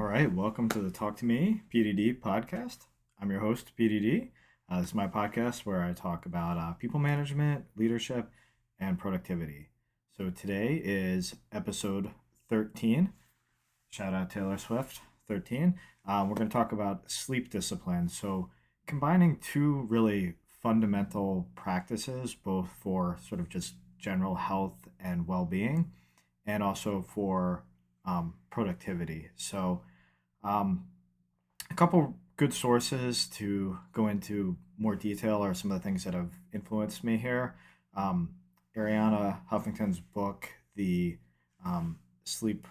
right, welcome to the Talk to Me PDD podcast. I'm your host, PDD. This is my podcast where I talk about people management, leadership, and productivity. So today is episode 13. Shout out Taylor Swift, 13. We're going to talk about sleep discipline. So combining two really fundamental practices, both for sort of just general health and well being, and also for productivity. Um, a couple good sources to go into more detail are some of the things that have influenced me here. Um, Ariana Huffington's book, The Sleep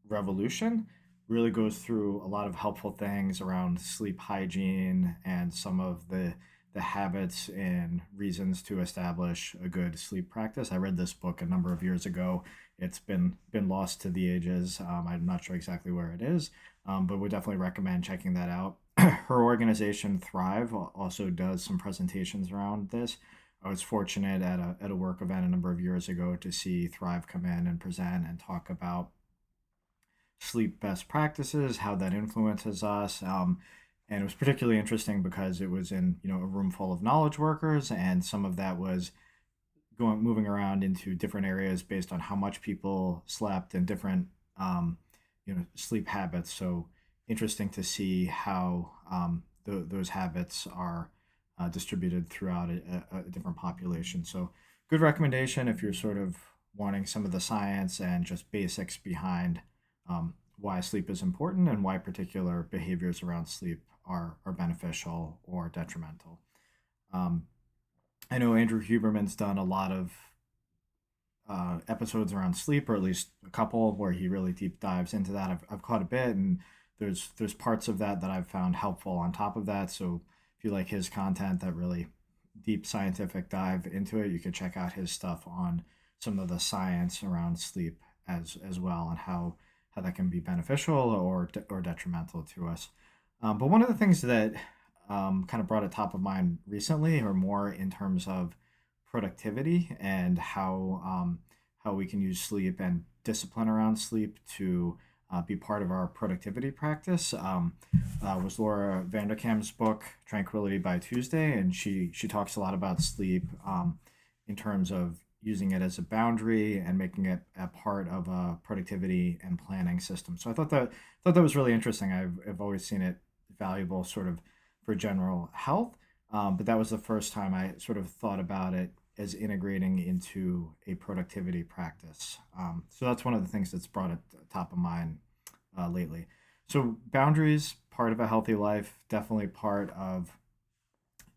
Revolution, really goes through a lot of helpful things around sleep hygiene and some of the habits and reasons to establish a good sleep practice. I read this book a number of years ago. It's been lost to the ages. I'm not sure exactly where it is, but would definitely recommend checking that out. Her organization Thrive also does some presentations around this. I was fortunate at a work event a number of years ago to see Thrive come in and present and talk about sleep best practices, how that influences us. And it was particularly interesting because it was in a room full of knowledge workers, and some of that was going moving around into different areas based on how much people slept and different sleep habits. So interesting to see how those habits are distributed throughout a different population. So good recommendation if you're sort of wanting some of the science and just basics behind why sleep is important and why particular behaviors around sleep are beneficial or detrimental. Um, I know Andrew Huberman's done a lot of episodes around sleep, or at least a couple where he really deep dives into that. I've caught a bit, and there's parts of that I've found helpful on top of that. So if you like his content, that really deep scientific dive into it, you can check out his stuff on some of the science around sleep as well, and how that can be beneficial or detrimental to us. But one of the things that kind of brought it top of mind recently, or more in terms of productivity and how we can use sleep and discipline around sleep to be part of our productivity practice, was Laura Vanderkam's book Tranquility by Tuesday, and she talks a lot about sleep in terms of using it as a boundary and making it a part of a productivity and planning system. So I thought that was really interesting. I've always seen it valuable sort of for general health, but that was the first time I sort of thought about it as integrating into a productivity practice. So that's one of the things that's brought it top of mind lately. So boundaries, part of a healthy life, definitely part of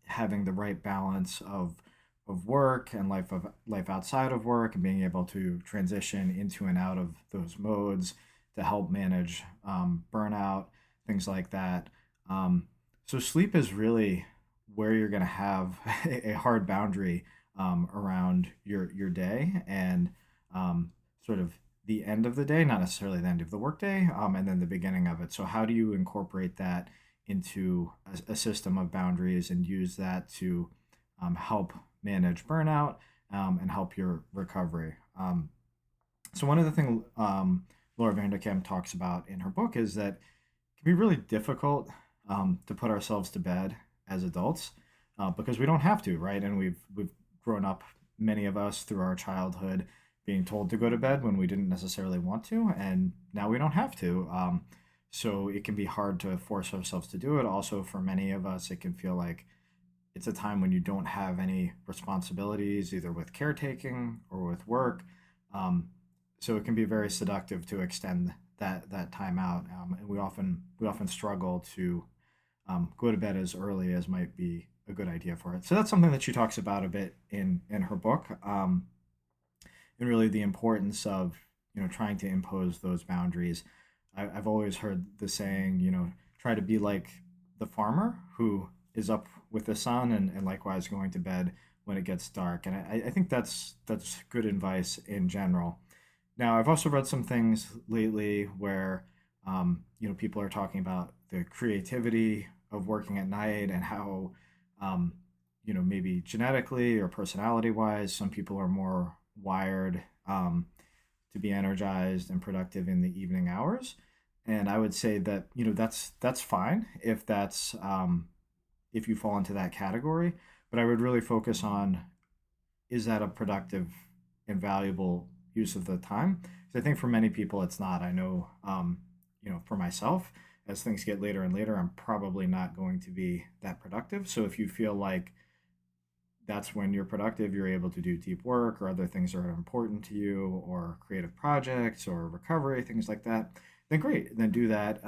having the right balance of work and life outside of work, and being able to transition into and out of those modes to help manage burnout, things like that. So sleep is really where you're going to have a hard boundary around your day, and sort of the end of the day, not necessarily the end of the workday, and then the beginning of it. So how do you incorporate that into a system of boundaries and use that to help manage burnout and help your recovery? So one of the things Laura Vanderkam talks about in her book is that it can be really difficult to put ourselves to bed as adults because we don't have to, right? And we've grown up, many of us, through our childhood, being told to go to bed when we didn't necessarily want to, and now we don't have to. So it can be hard to force ourselves to do it. Also, for many of us, it can feel like it's a time when you don't have any responsibilities, either with caretaking or with work. Um, so it can be very seductive to extend that time out, and we often struggle to go to bed as early as might be a good idea for it. So that's something that she talks about a bit in her book, and really the importance of trying to impose those boundaries. I've always heard the saying, try to be like the farmer who is up with the sun, and likewise going to bed when it gets dark. And I think that's good advice in general. Now, I've also read some things lately where people are talking about the creativity of working at night, and how um, maybe genetically or personality wise, some people are more wired to be energized and productive in the evening hours. And I would say that that's fine if that's if you fall into that category. But I would really focus on, is that a productive and valuable use of the time? Because I think for many people it's not. I know, for myself, as things get later and later, I'm probably not going to be that productive. So if you feel like that's when you're productive, you're able to do deep work or other things that are important to you, or creative projects or recovery, things like that, then great, then do that.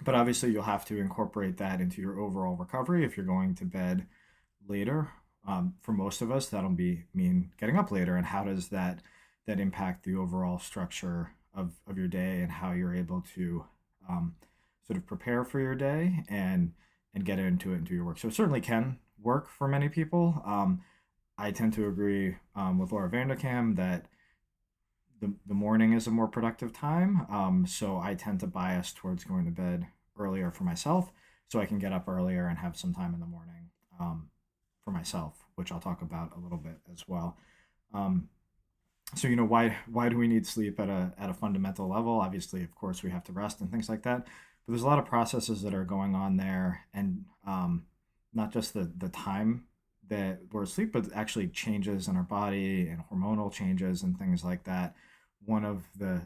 But obviously, you'll have to incorporate that into your overall recovery if you're going to bed later. For most of us, that'll be mean getting up later. And how does that impact the overall structure of your day and how you're able to um, sort of prepare for your day and get into it and do your work? So it certainly can work for many people. I tend to agree with Laura Vanderkam that the morning is a more productive time. So I tend to bias towards going to bed earlier for myself so I can get up earlier and have some time in the morning for myself, which I'll talk about a little bit as well. Um, so why do we need sleep at a fundamental level? Obviously, of course, we have to rest and things like that. But there's a lot of processes that are going on there, and not just the time that we're asleep, but actually changes in our body and hormonal changes and things like that. One of the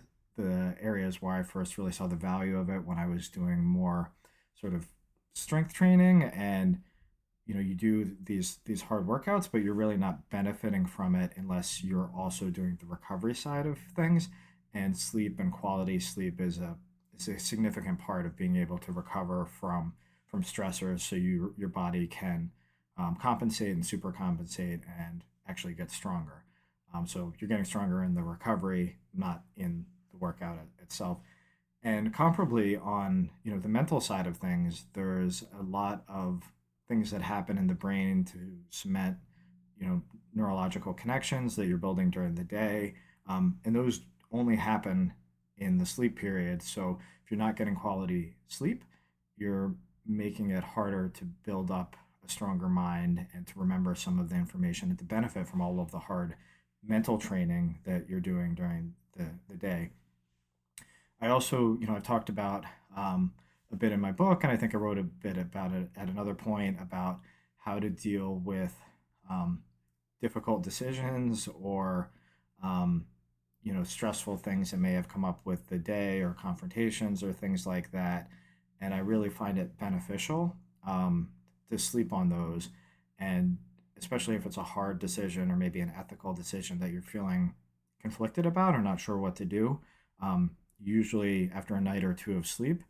areas where I first really saw the value of it when I was doing more sort of strength training, and you do these hard workouts, but you're really not benefiting from it unless you're also doing the recovery side of things. And sleep and quality sleep is a significant part of being able to recover from stressors, so your body can compensate and super compensate and actually get stronger. So you're getting stronger in the recovery, not in the workout itself. And comparably on the mental side of things, there's a lot of things that happen in the brain to cement you know neurological connections that you're building during the day, and those only happen in the sleep period. So if you're not getting quality sleep, you're making it harder to build up a stronger mind and to remember some of the information and to benefit from all of the hard mental training that you're doing during the day. I also, I've talked about a bit in my book, and I think I wrote a bit about it at another point about how to deal with um, difficult decisions or um, stressful things that may have come up with the day or confrontations or things like that. And I really find it beneficial to sleep on those, and especially if it's a hard decision or maybe an ethical decision that you're feeling conflicted about or not sure what to do. Usually, after a night or two of sleep,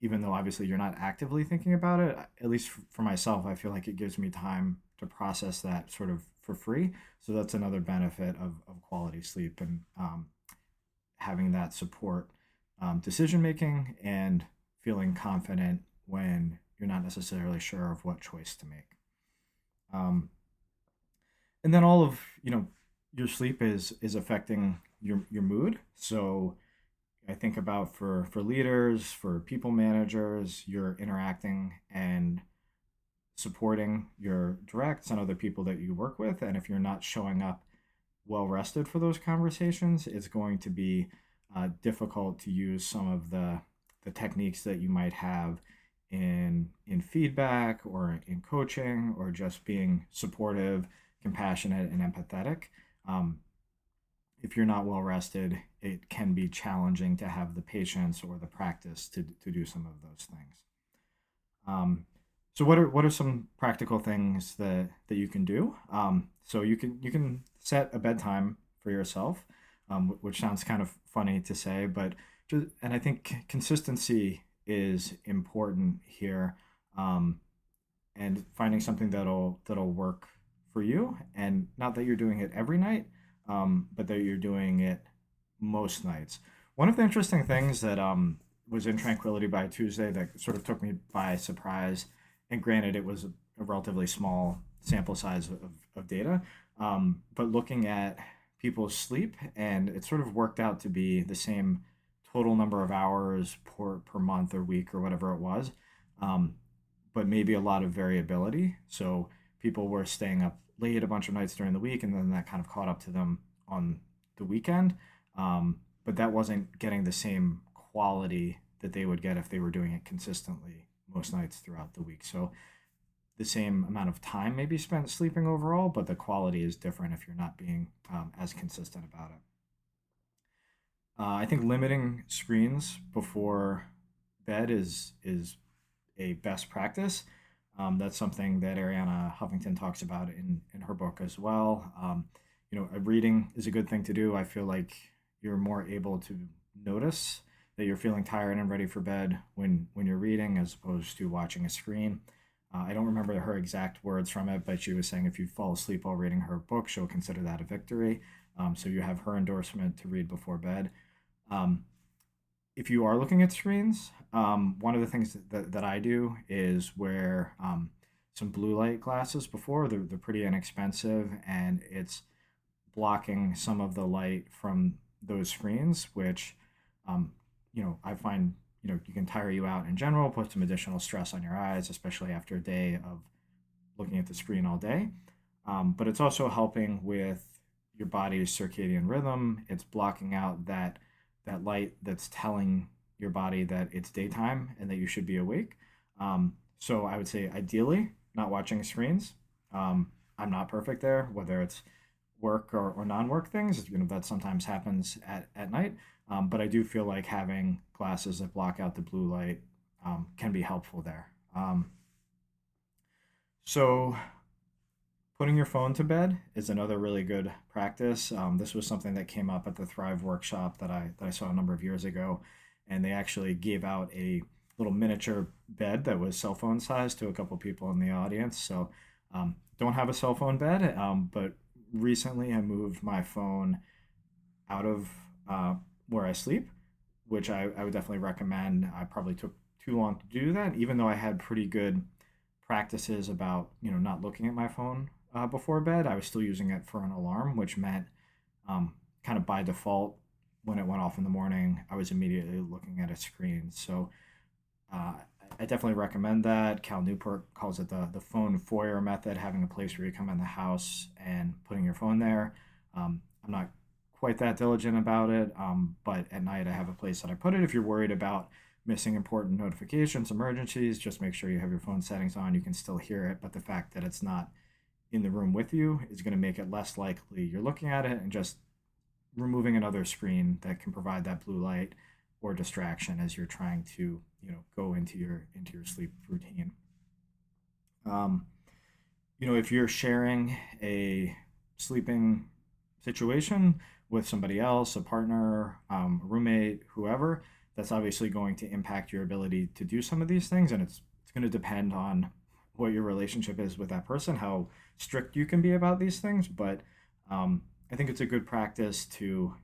even though obviously you're not actively thinking about it, at least for myself, I feel like it gives me time to process that sort of for free. So that's another benefit of quality sleep, and having that support decision making and feeling confident when you're not necessarily sure of what choice to make. Um, and then all of your sleep is affecting your mood. So I think about for leaders, for people managers, you're interacting and supporting your directs and other people that you work with. And if you're not showing up well rested for those conversations, it's going to be difficult to use some of the techniques that you might have in feedback or in coaching or just being supportive, compassionate, and empathetic. Um, if you're not well rested, it can be challenging to have the patience or the practice to do some of those things. Um, so what are some practical things that you can do? So you can set a bedtime for yourself, which sounds kind of funny to say, but and I think consistency is important here, um, and finding something that'll work for you, and not that you're doing it every night, but that you're doing it most nights. One of the interesting things that was in Tranquility by Tuesday that sort of took me by surprise, and granted, it was a relatively small sample size of data, but looking at people's sleep, and it sort of worked out to be the same total number of hours per month or week or whatever it was, um, but maybe a lot of variability. So people were staying up late a bunch of nights during the week, and then that kind of caught up to them on the weekend. But that wasn't getting the same quality that they would get if they were doing it consistently most nights throughout the week. So the same amount of time may be spent sleeping overall, but the quality is different if you're not being as consistent about it. I think limiting screens before bed is a best practice. That's something that Ariana Huffington talks about in her book as well. Reading is a good thing to do. I feel like you're more able to notice that you're feeling tired and ready for bed when you're reading as opposed to watching a screen. I don't remember her exact words from it, but she was saying if you fall asleep while reading her book, she'll consider that a victory. So you have her endorsement to read before bed. Um, if you are looking at screens, one of the things that I do is wear some blue light glasses before. They're pretty inexpensive and it's blocking some of the light from those screens, which, um, I find, you can tire you out in general, put some additional stress on your eyes, especially after a day of looking at the screen all day. But it's also helping with your body's circadian rhythm. It's blocking out that light that's telling your body that it's daytime and that you should be awake. So I would say ideally not watching screens. I'm not perfect there, whether it's work or non-work things. That sometimes happens at night. But I do feel like having glasses that block out the blue light can be helpful there. So putting your phone to bed is another really good practice. This was something that came up at the Thrive workshop that I saw a number of years ago, and they actually gave out a little miniature bed that was cell phone size to a couple people in the audience. So don't have a cell phone bed, but recently I moved my phone out of where I sleep, which I would definitely recommend. I probably took too long to do that, even though I had pretty good practices about not looking at my phone before bed. I was still using it for an alarm, which meant kind of by default when it went off in the morning, I was immediately looking at a screen. So uh, I definitely recommend that. Cal Newport calls it the phone foyer method, having a place where you come in the house and putting your phone there. I'm not quite that diligent about it, but at night I have a place that I put it. If you're worried about missing important notifications, emergencies, just make sure you have your phone settings on. You can still hear it, but the fact that it's not in the room with you is going to make it less likely you're looking at it, and just removing another screen that can provide that blue light or distraction as you're trying to go into your sleep routine. um, if you're sharing a sleeping situation with somebody else, a partner, a roommate, whoever, that's obviously going to impact your ability to do some of these things, and it's going to depend on what your relationship is with that person, how strict you can be about these things. But I think it's a good practice to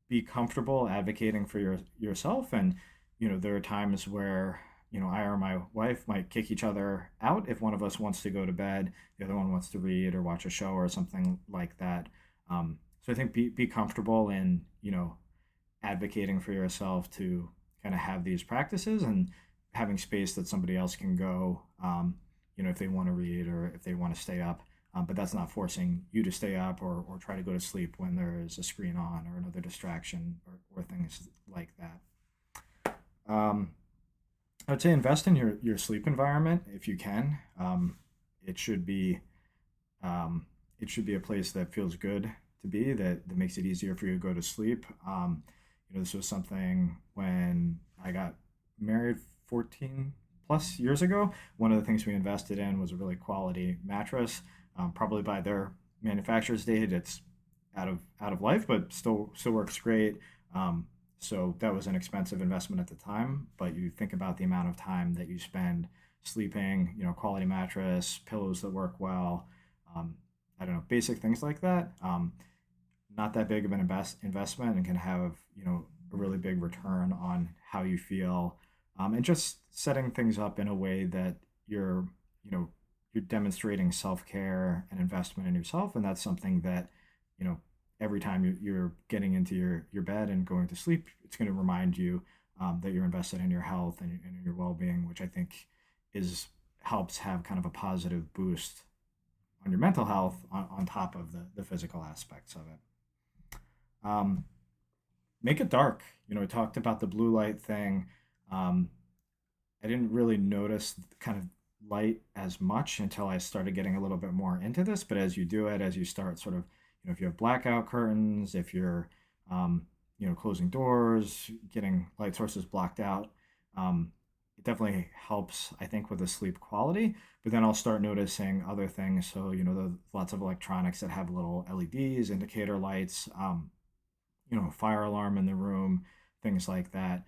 be comfortable advocating for yourself. And there are times where I or my wife might kick each other out if one of us wants to go to bed, the other one wants to read or watch a show or something like that. So I think be comfortable in advocating for yourself to kind of have these practices, and having space that somebody else can go, if they want to read or if they want to stay up. But that's not forcing you to stay up or try to go to sleep when there is a screen on or another distraction, or things like that. Um, I would say invest in your sleep environment if you can. It should be it should be a place that feels good to be, that makes it easier for you to go to sleep. This was something when I got married 14 plus years ago. One of the things we invested in was a really quality mattress. Probably by their manufacturer's date, it's out of life, but still works great. So that was an expensive investment at the time. But you think about the amount of time that you spend sleeping, quality mattress, pillows that work well. Um, I don't know, basic things like that. Not that big of an investment, and can have a really big return on how you feel, and just setting things up in a way that you're you know you're demonstrating self-care and investment in yourself. And that's something that you know every time you're getting into your bed and going to sleep, it's going to remind you that you're invested in your health and in your well-being, which I think is helps have kind of a positive boost on your mental health on top of the physical aspects of it. Um, make it dark. We talked about the blue light thing. Um, I didn't really notice kind of light as much until I started getting a little bit more into this. But as you do it, as you start sort of, if you have blackout curtains, if you're, um, closing doors, getting light sources blocked out, um, it definitely helps, I think, with the sleep quality. But then I'll start noticing other things. So, the lots of electronics that have little LEDs, indicator lights, fire alarm in the room, things like that.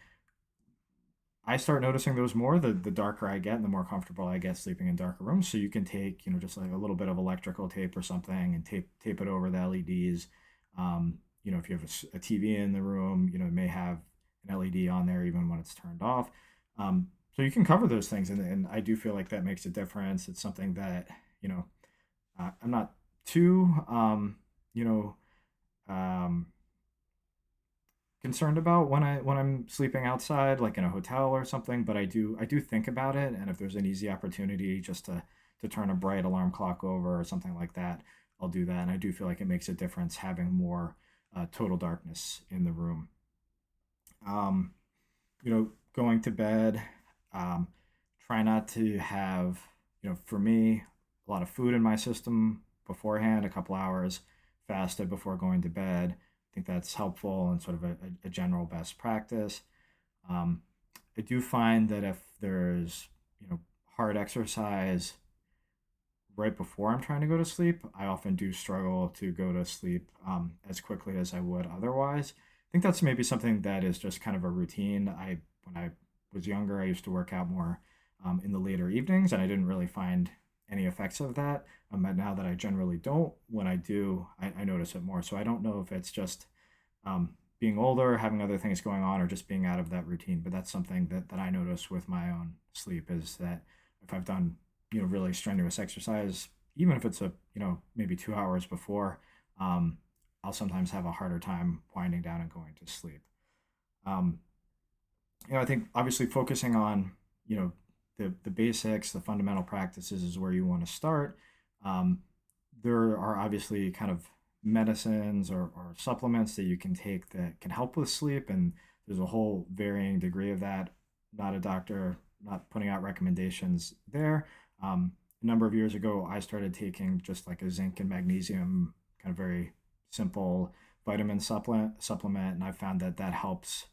I start noticing those more the darker I get and the more comfortable I get sleeping in darker rooms. So you can take, just like a little bit of electrical tape or something and tape it over the LEDs. If you have a TV in the room, it may have an LED on there even when it's turned off. So you can cover those things, and I do feel like that makes a difference. It's something that I'm not too you know um, concerned about when I'm sleeping outside, like in a hotel or something. But I do think about it, and if there's an easy opportunity just to turn a bright alarm clock over or something like that, I'll do that. And I do feel like it makes a difference having more total darkness in the room. Um, Going to bed. Um, Try not to have, for me, a lot of food in my system beforehand, a couple hours fasted before going to bed. I think that's helpful and sort of a general best practice. Um, I do find that if there's, hard exercise right before I'm trying to go to sleep, I often do struggle to go to sleep as quickly as I would otherwise. I think that's maybe something that is just kind of a routine. When I was younger, I used to work out more in the later evenings, and I didn't really find any effects of that. But now that I generally don't, when I do, I notice it more. So I don't know if it's just being older, having other things going on, or just being out of that routine. But that's something that I notice with my own sleep is that if I've done, really strenuous exercise, even if it's maybe 2 hours before, um, I'll sometimes have a harder time winding down and going to sleep. Um, I think obviously focusing on, the basics, the fundamental practices is where you want to start. Um, there are obviously kind of medicines or supplements that you can take that can help with sleep, and there's a whole varying degree of that. Not a doctor, not putting out recommendations there. A number of years ago, I started taking just like a zinc and magnesium, kind of very simple vitamin supplement, and I found that that helps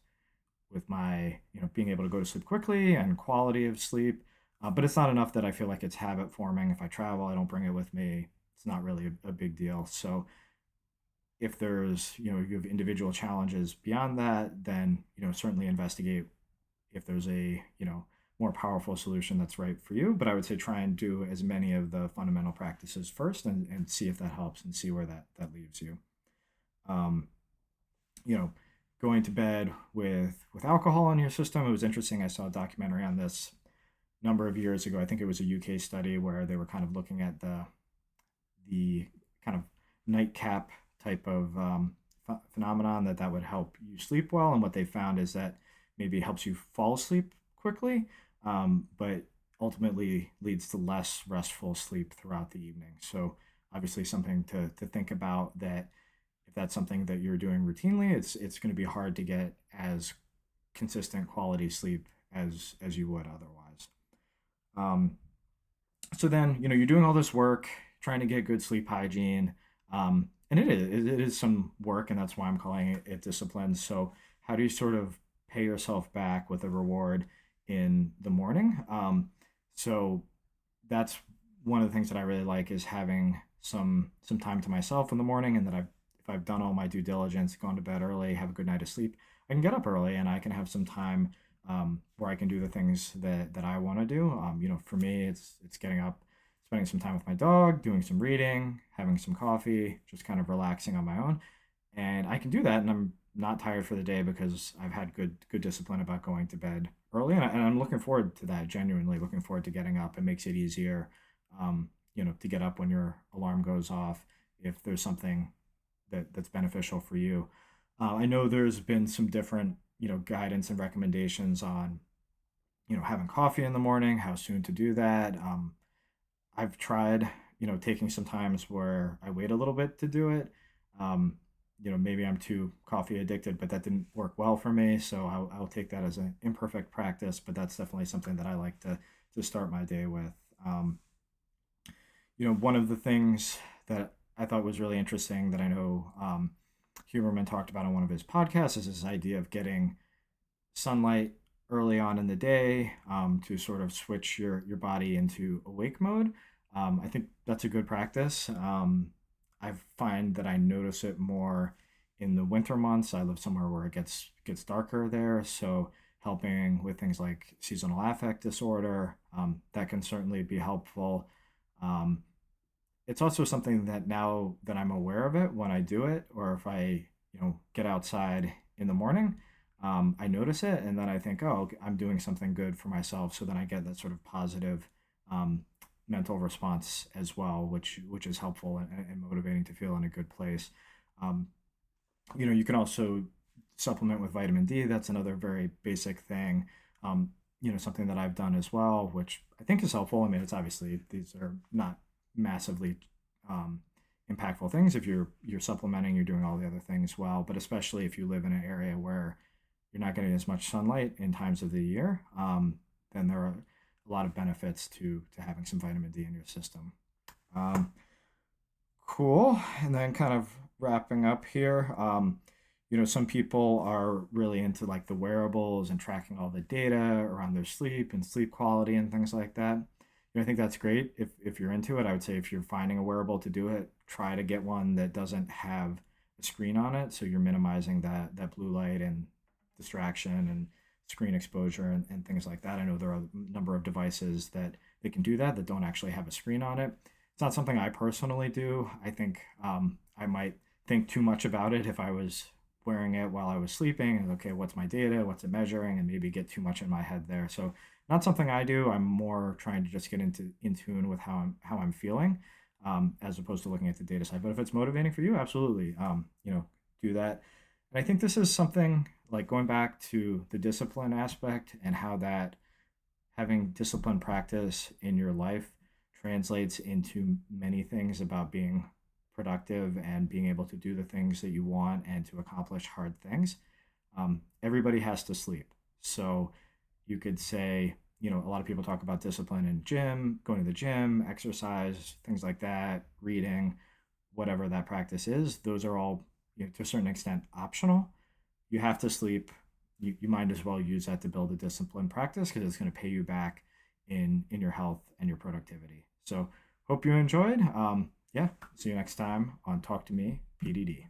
with my, being able to go to sleep quickly and quality of sleep. But it's not enough that I feel like it's habit forming. If I travel, I don't bring it with me. It's not really a big deal. So if there's, you have individual challenges beyond that, then, certainly investigate if there's a, more powerful solution that's right for you. But I would say try and do as many of the fundamental practices first, and see if that helps and see where that leaves you. Um, you know, Going to bed with alcohol in your system. It was interesting. I saw a documentary on this a number of years ago. I think it was a UK study where they were kind of looking at the kind of nightcap type of phenomenon that would help you sleep well. And what they found is that maybe it helps you fall asleep quickly, but ultimately leads to less restful sleep throughout the evening. So obviously something to think about, that if that's something that you're doing routinely, it's going to be hard to get as consistent quality sleep as you would otherwise. Um, so then, you're doing all this work trying to get good sleep hygiene, and it is some work, and that's why I'm calling it discipline. So how do you sort of pay yourself back with a reward in the morning? So that's one of the things that I really like, is having some time to myself in the morning, and that if I've done all my due diligence, gone to bed early, have a good night of sleep, I can get up early and I can have some time where I can do the things that I want to do. For me, it's getting up, spending some time with my dog, doing some reading, having some coffee, just kind of relaxing on my own, and I can do that, and I'm not tired for the day because I've had good discipline about going to bed early, and I'm looking forward to that. Genuinely looking forward to getting up. It makes it easier, to get up when your alarm goes off if there's something that's beneficial for you. I know there's been some different, guidance and recommendations on, having coffee in the morning, how soon to do that. I've tried, taking some times where I wait a little bit to do it. Um, maybe I'm too coffee addicted, but that didn't work well for me. So I'll take that as an imperfect practice, but that's definitely something that I like to start my day with. Um, One of the things that I thought was really interesting that I know Huberman talked about on one of his podcasts is this idea of getting sunlight early on in the day to sort of switch your body into awake mode. I think that's a good practice. I find that I notice it more in the winter months. I live somewhere where it gets darker there, so helping with things like seasonal affect disorder, that can certainly be helpful. Um, it's also something that now that I'm aware of it, when I do it, or if I, get outside in the morning, I notice it, and then I think, oh, okay, I'm doing something good for myself. So then I get that sort of positive um, mental response as well, which is helpful and motivating to feel in a good place. Um, you can also supplement with vitamin D. That's another very basic thing. Something that I've done as well, which I think is helpful. I mean, it's obviously these are not massively um, impactful things. If you're supplementing, you're doing all the other things well, but especially if you live in an area where you're not getting as much sunlight in times of the year, then there are a lot of benefits to having some vitamin D in your system. Um, Cool. And then kind of wrapping up here, some people are really into like the wearables and tracking all the data around their sleep and sleep quality and things like that. I think that's great if you're into it. I would say if you're finding a wearable to do it, try to get one that doesn't have a screen on it, so you're minimizing that blue light and distraction and screen exposure and things like that. I know there are a number of devices that can do that don't actually have a screen on it. It's not something I personally do. I think I might think too much about it if I was wearing it while I was sleeping. And okay, what's my data? What's it measuring? And maybe get too much in my head there. So not something I do. I'm more trying to just get into in tune with how I'm feeling, as opposed to looking at the data side. But if it's motivating for you, absolutely, do that. And I think this is something like going back to the discipline aspect and how that having discipline practice in your life translates into many things about being productive and being able to do the things that you want and to accomplish hard things. Everybody has to sleep. So you could say, a lot of people talk about discipline in gym, going to the gym, exercise, things like that, reading, whatever that practice is. Those are all, to a certain extent, optional. You have to sleep. You might as well use that to build a discipline practice because it's going to pay you back in your health and your productivity. So hope you enjoyed. Yeah, see you next time on Talk to Me PDD.